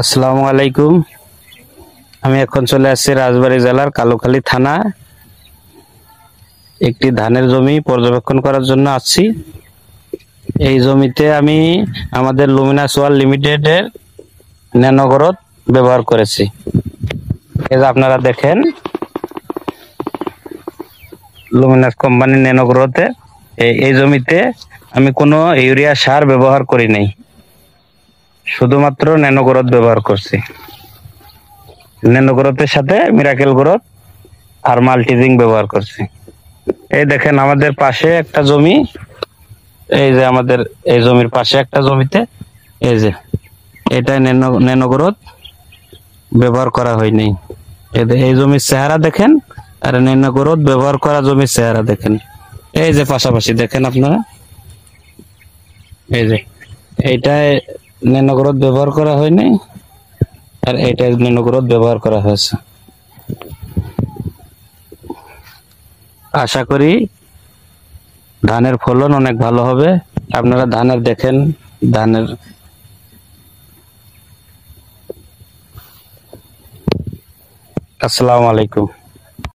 আসসালামু আলাইকুম। আমি এখন চলে আসছি রাজবাড়ী জেলার কালুখালী থানা। একটি ধানের জমি পর্যবেক্ষণ করার জন্য আসছি। এই জমিতে আমি আমাদের লুমিনাস ওয়ার্ল্ড লিমিটেডের ন্যানো গ্রোথ ব্যবহার করেছি। এই যে আপনারা দেখেন, লুমিনাস কোম্পানির ন্যানো গ্রোথে এই জমিতে আমি কোনো ইউরিয়া সার ব্যবহার করি নাই, শুধুমাত্র ন্যানো গ্রোথ ব্যবহার করছি। ন্যানো গ্রোথের সাথে মিরাকেল গ্রোথ আর মাল্টিজিং ব্যবহার করছি। এই দেখেন আমাদের পাশে একটা জমি, এই যে আমাদের এই জমির পাশে একটা জমিতে এই যে এটা ন্যানো গ্রোথ ব্যবহার করা হয়নি। এই জমির চেহারা দেখেন আর ন্যানো গ্রোথ ব্যবহার করা জমির চেহারা দেখেন। এই যে পাশাপাশি দেখেন আপনারা, এই যে এইটায় ন্যানো গ্রোথ ব্যবহার করা হয়নি আর এইটায় ন্যানো গ্রোথ ব্যবহার করা হয়েছে। আশা করি ধানের ফলন অনেক ভালো হবে। আপনারা ধানের দেখেন, ধানের আসসালামু আলাইকুম।